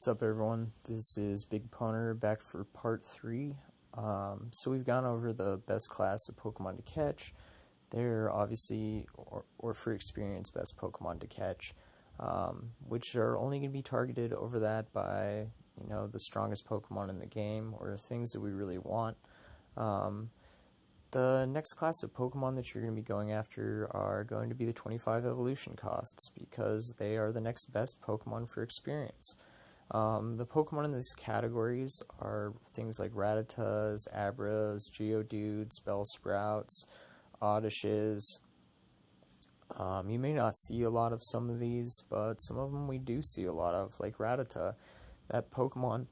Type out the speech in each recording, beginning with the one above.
What's up, everyone? This is Big Punter back for part 3. So we've gone over the best class of Pokemon to catch. They're obviously, or for experience, best Pokemon to catch, which are only going to be targeted over that by, the strongest Pokemon in the game, or things that we really want. The next class of Pokemon that you're going to be going after are going to be the 25 evolution costs, because they are the next best Pokemon for experience. The Pokemon in these categories are things like Rattatas, Abras, Geodudes, Bellsprouts, Oddishes. You may not see a lot of some of these, but some of them we do see a lot of, like Rattata. That Pokemon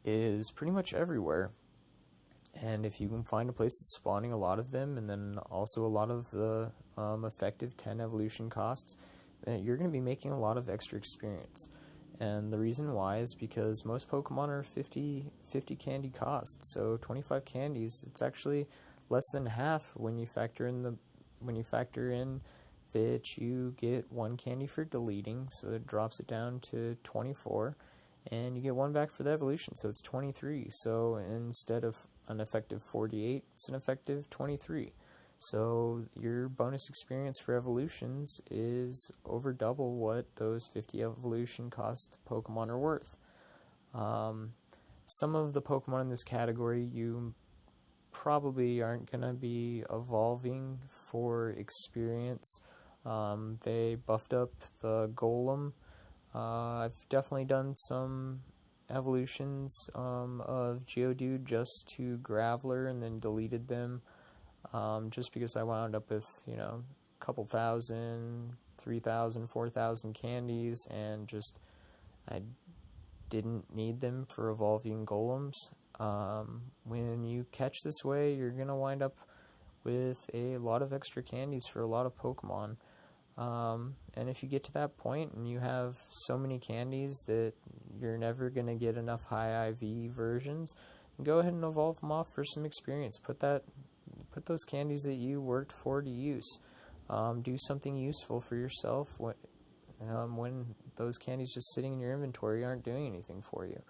is pretty much everywhere. And if you can find a place that's spawning a lot of them, and then also a lot of the effective 10 evolution costs, then you're going to be making a lot of extra experience. And the reason why is because most Pokemon are 50 candy cost, so 25 candies, it's actually less than half when you factor in that you get 1 candy for deleting, so it drops it down to 24, and you get 1 back for the evolution, so it's 23. So instead of an effective 48, it's an effective 23. So your bonus experience for evolutions is over double what those 50 evolution cost Pokemon are worth. Some of the Pokemon in this category you probably aren't going to be evolving for experience. They buffed up the Golem. I've definitely done some evolutions of Geodude just to Graveler and then deleted them. Just because I wound up with, a couple thousand, 3,000, 4,000 candies, and just I didn't need them for evolving golems. When you catch this way, you're going to wind up with a lot of extra candies for a lot of Pokemon. And if you get to that point and you have so many candies that you're never going to get enough high IV versions, go ahead and evolve them off for some experience. Put those candies that you worked for to use. Do something useful for yourself when those candies just sitting in your inventory aren't doing anything for you.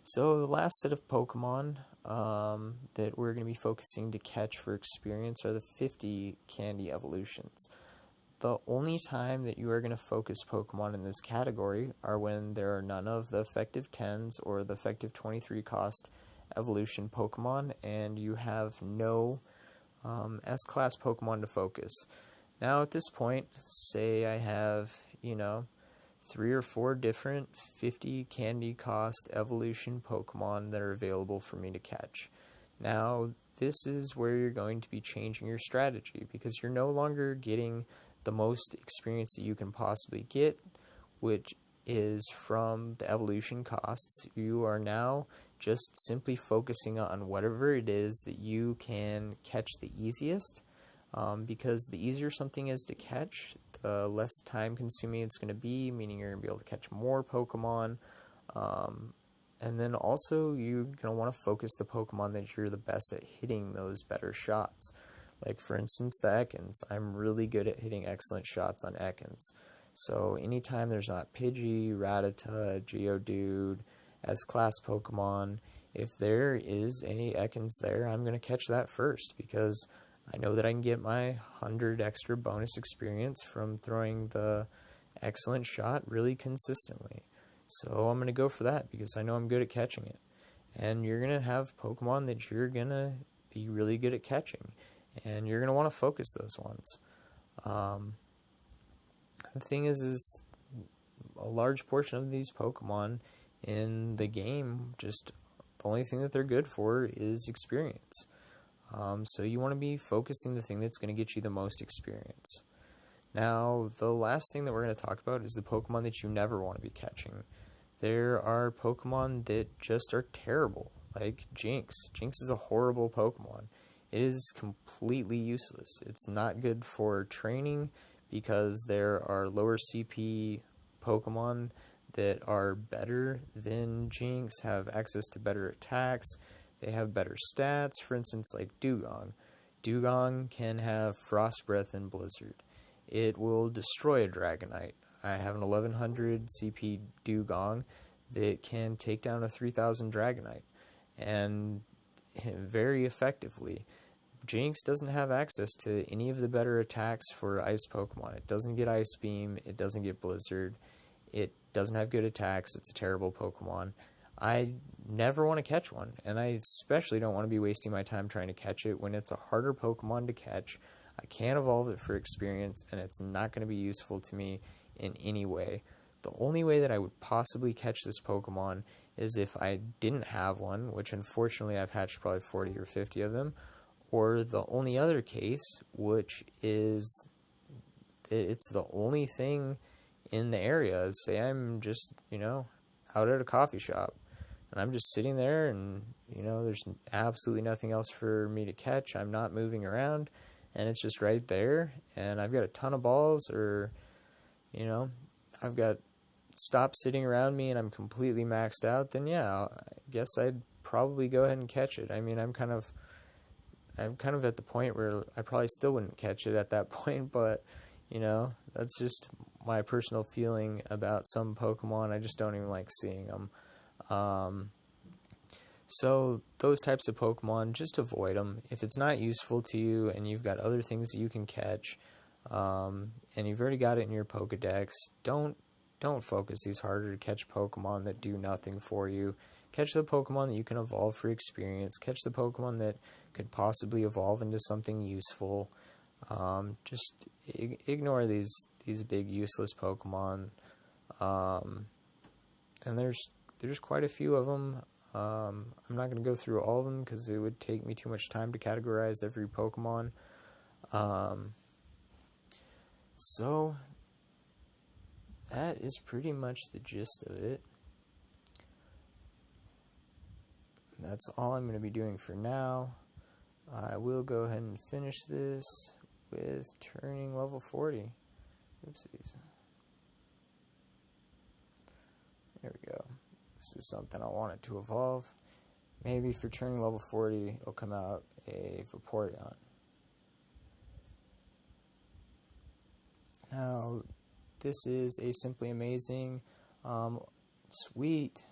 So the last set of Pokemon that we're going to be focusing to catch for experience are the 50 candy evolutions. The only time that you are going to focus Pokemon in this category are when there are none of the effective 10s or the effective 23 cost evolution Pokemon, and you have no S-class Pokemon to focus. Now at this point, say I have, 3 or 4 different 50 candy cost evolution Pokemon that are available for me to catch. Now, this is where you're going to be changing your strategy, because you're no longer getting the most experience that you can possibly get, which is from the evolution costs. You are now just simply focusing on whatever it is that you can catch the easiest, because the easier something is to catch, the less time consuming it's going to be, meaning you're going to be able to catch more Pokemon, and then also you're going to want to focus the Pokemon that you're the best at hitting those better shots. Like for instance the Ekans, I'm really good at hitting excellent shots on Ekans. So anytime there's not Pidgey, Rattata, Geodude, S-class Pokemon, if there is a Ekans there, I'm going to catch that first, because I know that I can get my 100 extra bonus experience from throwing the excellent shot really consistently. So I'm going to go for that, because I know I'm good at catching it. And you're going to have Pokemon that you're going to be really good at catching, and you're going to want to focus those ones. The thing is a large portion of these Pokemon in the game, just the only thing that they're good for is experience. So you want to be focusing the thing that's going to get you the most experience. Now, the last thing that we're going to talk about is the Pokemon that you never want to be catching. There are Pokemon that just are terrible, like Jynx. Jynx is a horrible Pokemon. It is completely useless. It's not good for training, because there are lower CP Pokemon that are better than Jynx, have access to better attacks, they have better stats. For instance, like Dugong. Dugong can have Frost Breath and Blizzard. It will destroy a Dragonite. I have an 1100 CP Dugong that can take down a 3000 Dragonite, and very effectively. Jynx doesn't have access to any of the better attacks for ice Pokemon. It doesn't get Ice Beam, it doesn't get Blizzard, it doesn't have good attacks, it's a terrible Pokemon. I never want to catch one, and I especially don't want to be wasting my time trying to catch it when it's a harder Pokemon to catch. I can't evolve it for experience, and it's not going to be useful to me in any way. The only way that I would possibly catch this Pokemon is if I didn't have one, which unfortunately I've hatched probably 40 or 50 of them, or the only other case, which is it's the only thing in the area. Say I'm just, out at a coffee shop, and I'm just sitting there, and, there's absolutely nothing else for me to catch. I'm not moving around, and it's just right there, and I've got a ton of balls, or, I've got stop sitting around me and I'm completely maxed out, then yeah, I guess I'd probably go ahead and catch it. I mean, I'm kind of at the point where I probably still wouldn't catch it at that point, but, that's just my personal feeling about some Pokemon. I just don't even like seeing them. So those types of Pokemon, just avoid them. If it's not useful to you and you've got other things that you can catch, and you've already got it in your Pokedex, don't focus these harder to catch Pokemon that do nothing for you. Catch the Pokemon that you can evolve for experience. Catch the Pokemon that could possibly evolve into something useful. Just ignore these big useless Pokemon. And there's quite a few of them. I'm not going to go through all of them because it would take me too much time to categorize every Pokemon. So that is pretty much the gist of it. That's all I'm going to be doing for now. I will go ahead and finish this with turning level 40. Oopsies. There we go. This is something I wanted to evolve. Maybe for turning level 40, it'll come out a Vaporeon. Now, this is a Simply Amazing. Sweet.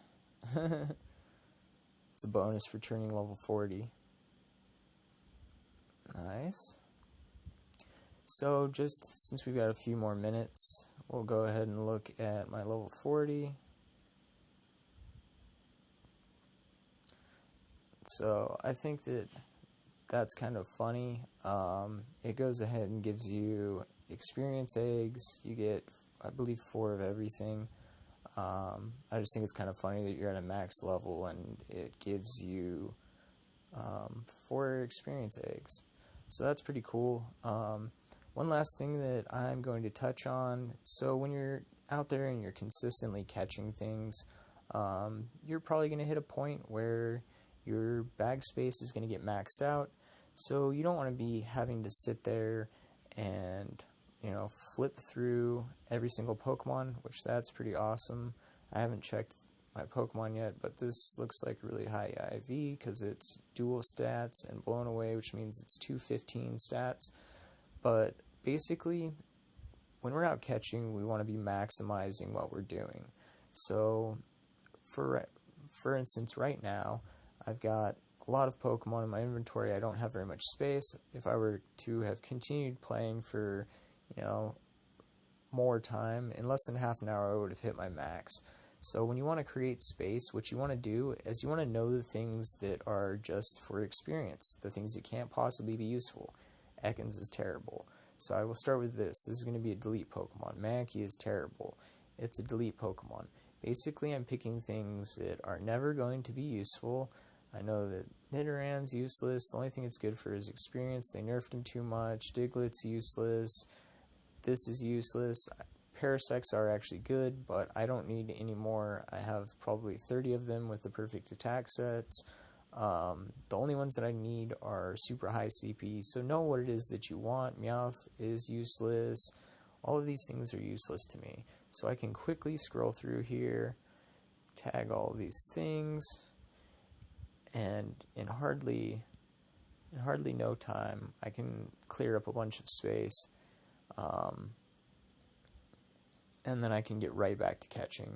It's a bonus for turning level 40. Nice. So, just since we've got a few more minutes, we'll go ahead and look at my level 40. So, I think that's kind of funny. It goes ahead and gives you experience eggs. You get, I believe, 4 of everything. I just think it's kind of funny that you're at a max level and it gives you 4 experience eggs. So that's pretty cool. One last thing that I'm going to touch on. So when you're out there and you're consistently catching things, you're probably going to hit a point where your bag space is going to get maxed out. So you don't want to be having to sit there and flip through every single Pokemon, which that's pretty awesome. I haven't checked my Pokemon yet, but this looks like really high IV because it's dual stats and blown away, which means it's 215 stats. But basically, when we're out catching, we want to be maximizing what we're doing. So, for instance, right now, I've got a lot of Pokemon in my inventory. I don't have very much space. If I were to have continued playing for more time, in less than half an hour I would have hit my max. So when you want to create space, what you want to do is you want to know the things that are just for experience, the things that can't possibly be useful. Ekans is terrible. So I will start with this. This is going to be a delete Pokemon. Mankey is terrible. It's a delete Pokemon. Basically, I'm picking things that are never going to be useful. I know that Nidorann's useless. The only thing it's good for is experience. They nerfed him too much. Diglett's useless. This is useless. Parasects are actually good, but I don't need any more. I have probably 30 of them with the perfect attack sets. The only ones that I need are super high CP, so know what it is that you want. Meowth is useless. All of these things are useless to me. So I can quickly scroll through here, tag all of these things, and in hardly no time, I can clear up a bunch of space. and then I can get right back to catching.